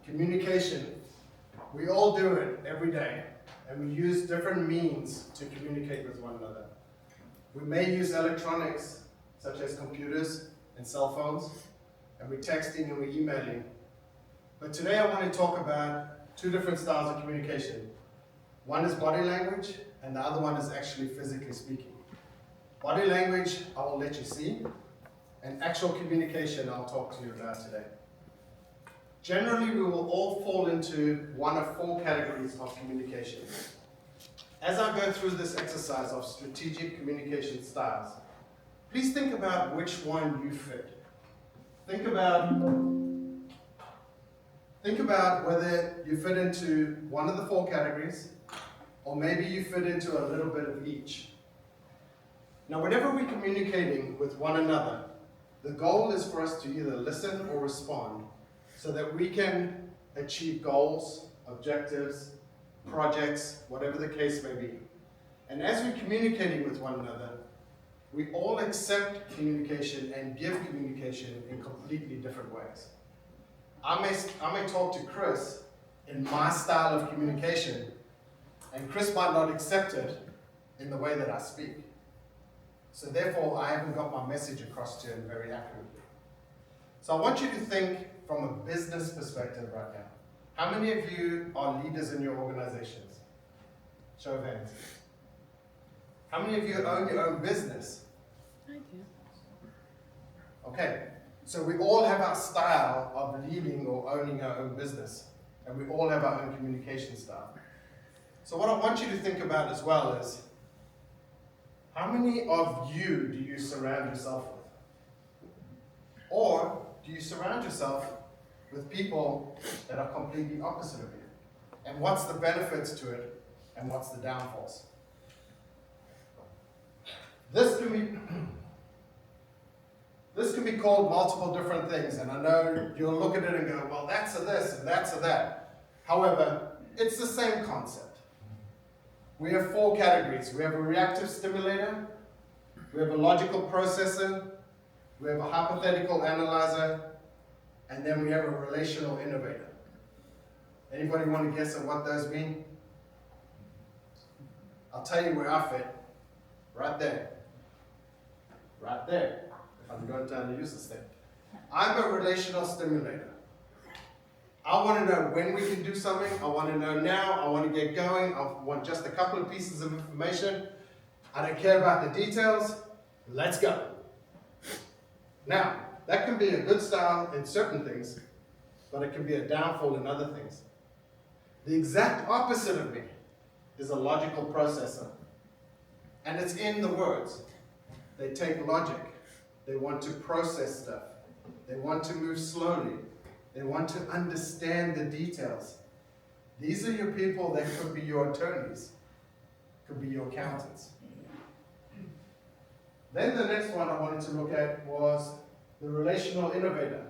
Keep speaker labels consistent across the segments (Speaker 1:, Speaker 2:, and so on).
Speaker 1: Communication. We all do it every day, and we use different means to communicate with one another. We may use electronics, such as computers and cell phones, and we're texting and we're emailing. But today I want to talk about two different styles of communication. One is body language, and the other one is actually physically speaking. Body language, I will let you see, and actual communication, I'll talk to you about today. Generally, we will all fall into one of four categories of communication. As I go through this exercise of strategic communication styles, please think about which one you fit. Think about whether you fit into one of the four categories, or maybe you fit into a little bit of each. Now, whenever we're communicating with one another, the goal is for us to either listen or respond so that we can achieve goals, objectives, projects, whatever the case may be. And as we're communicating with one another, we all accept communication and give communication in completely different ways. I may talk to Chris in my style of communication, and Chris might not accept it in the way that I speak. So therefore, I haven't got my message across to him very accurately. So I want you to think from a business perspective right now. How many of you are leaders in your organizations? Show of hands. How many of you own your own business?
Speaker 2: I do.
Speaker 1: Okay, so we all have our style of leading or owning our own business, and we all have our own communication style. So what I want you to think about as well is, how many of you do you surround yourself with? Or do you surround yourself with people that are completely opposite of you? And what's the benefits to it, and what's the downfalls? This can be called multiple different things, and I know you'll look at it and go, well, that's a this and that's a that. However, it's the same concept. We have four categories. We have a reactive stimulator, we have a logical processor, we have a hypothetical analyzer, and then we have a relational innovator. Anybody want to guess at what those mean? I'll tell you where I fit. Right there. Right there. If I'm going down to use this thing. I'm a relational stimulator. I want to know when we can do something. I want to know now. I want to get going. I want just a couple of pieces of information. I don't care about the details. Let's go. Now, that can be a good style in certain things, but it can be a downfall in other things. The exact opposite of me is a logical processor. And it's in the words. They take logic. They want to process stuff. They want to move slowly. They want to understand the details. These are your people that could be your attorneys, could be your accountants. Then the next one I wanted to look at was the relational innovator.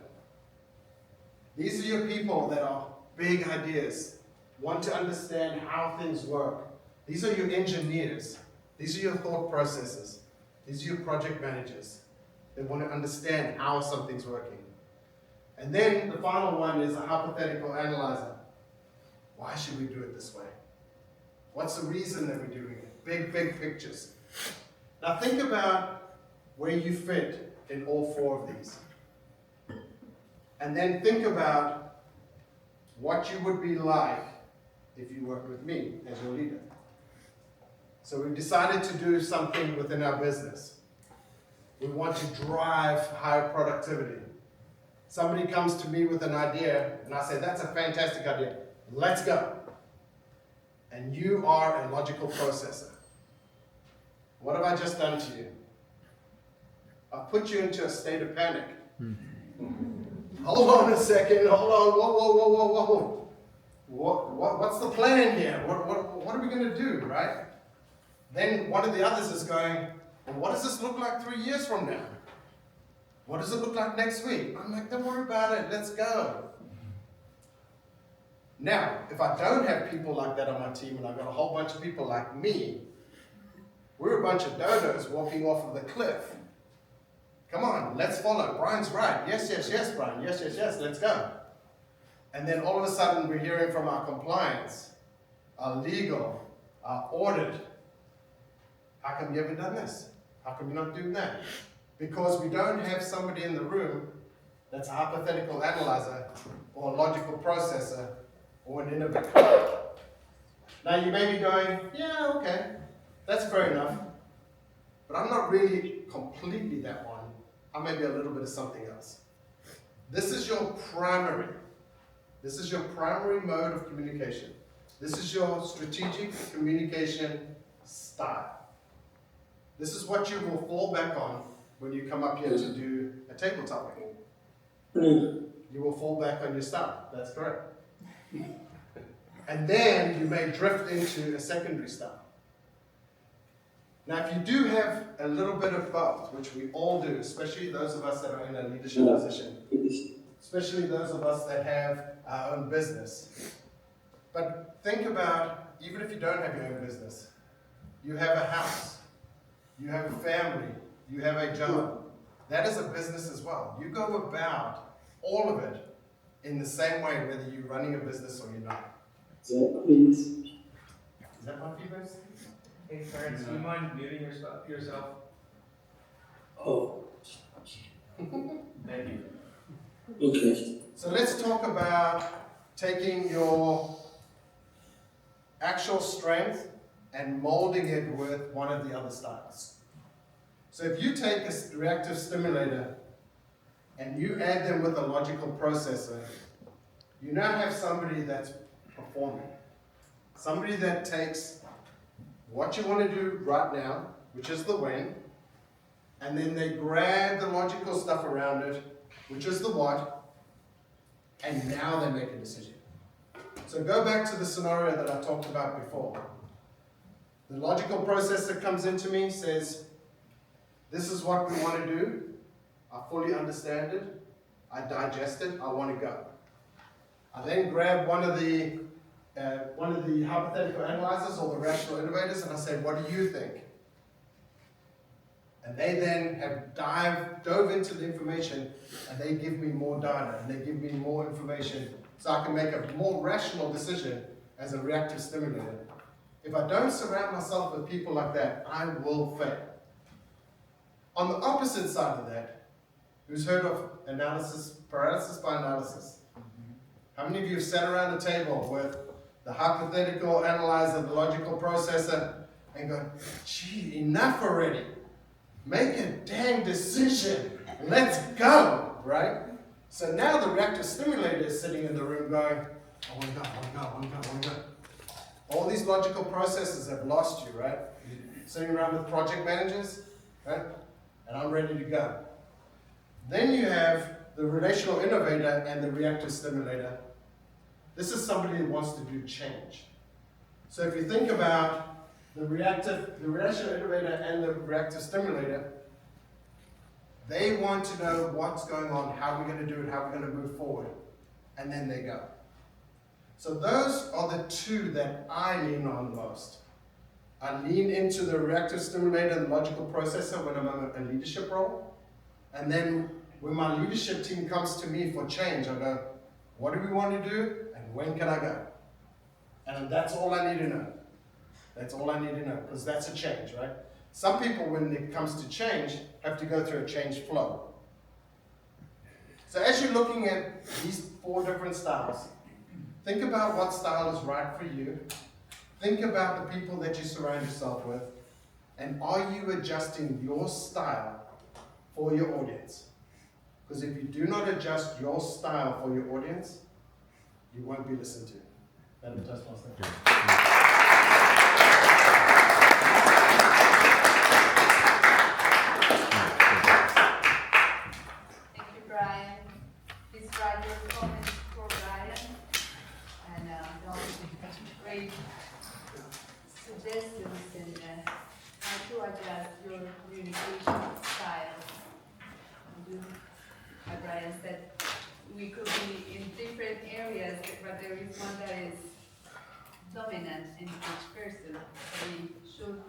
Speaker 1: These are your people that are big ideas, want to understand how things work. These are your engineers. These are your thought processors. These are your project managers. They want to understand how something's working. And then the final one is a hypothetical analyzer. Why should we do it this way? What's the reason that we're doing it? Big pictures. Now think about where you fit in all four of these. And then think about what you would be like if you worked with me as your leader. So we've decided to do something within our business. We want to drive higher productivity. Somebody comes to me with an idea, and I say, that's a fantastic idea. Let's go. And you are a logical processor. What have I just done to you? I've put you into a state of panic. Hold on a second. Hold on. Whoa. What's the plan here? What are we going to do, right? Then one of the others is going, well, what does this look like 3 years from now? What does it look like next week? I'm like, don't worry about it. Let's go. Now, if I don't have people like that on my team and I've got a whole bunch of people like me, we're a bunch of dodos walking off of the cliff. Come on, let's follow. Brian's right. Yes, Brian. Yes, let's go. And then all of a sudden we're hearing from our compliance, our legal, our audit, how come you haven't done this? How come you're not doing that? Because we don't have somebody in the room that's a hypothetical analyzer or a logical processor or an innovator. Now you may be going, yeah, okay, that's fair enough. But I'm not really completely that one. I may be a little bit of something else. This is your primary mode of communication. This is your strategic communication style. This is what you will fall back on when you come up here to do a tabletop meeting. You will fall back on your style. That's correct. And then you may drift into a secondary style. Now, if you do have a little bit of both, which we all do, especially those of us that are in a leadership position, especially those of us that have our own business. But think about, even if you don't have your own business, you have a house, you have a family, you have a job. That is a business as well. You go about all of it in the same way, whether you're running a business or you're not. Is that my feedback?
Speaker 2: Hey, Terrence, do you mind muting yourself?
Speaker 3: Oh.
Speaker 2: Thank you.
Speaker 3: Okay.
Speaker 1: So let's talk about taking your actual strength and molding it with one of the other styles. So if you take a reactive stimulator and you add them with a logical processor, you now have somebody that's performing. Somebody that takes what you want to do right now, which is the when, and then they grab the logical stuff around it, which is the what, and now they make a decision. So go back to the scenario that I talked about before. The logical processor comes into me, says, this is what we want to do. I fully understand it. I digest it. I want to go. I then grab one of the hypothetical analyzers or the rational innovators, and I say, what do you think? And they then have dove into the information, and they give me more data, and they give me more information, so I can make a more rational decision as a reactive stimulator. If I don't surround myself with people like that, I will fail. On the opposite side of that, who's heard of paralysis by analysis? How many of you have sat around a table with the hypothetical analyzer, the logical processor, and go, gee, enough already. Make a dang decision. Let's go, right? So now the reactive stimulator is sitting in the room going, I want to go. All these logical processes have lost you, right? You're sitting around with project managers, right? And I'm ready to go. Then you have the relational innovator and the reactive stimulator. This is somebody who wants to do change. So if you think about the relational innovator and the reactive stimulator, they want to know what's going on, how we're going to do it, how we're going to move forward, and then they go. So those are the two that I lean on most. I lean into the reactive stimulator and the logical processor when I'm in a leadership role, and then when my leadership team comes to me for change, I go, what do we want to do? When can I go? And that's all I need to know. That's all I need to know, because that's a change, right? Some people, when it comes to change, have to go through a change flow. So as you're looking at these 4 different styles, think about what style is right for you. Think about the people that you surround yourself with, and are you adjusting your style for your audience? Because if you do not adjust your style for your audience, you won't be listened to. That'll just one thing.
Speaker 4: Thank you, Brian. Please write your comments for Brian. And great suggestions in how to adjust your communication style. As Brian said, we could be in different areas, but there is one that is dominant in each person. We should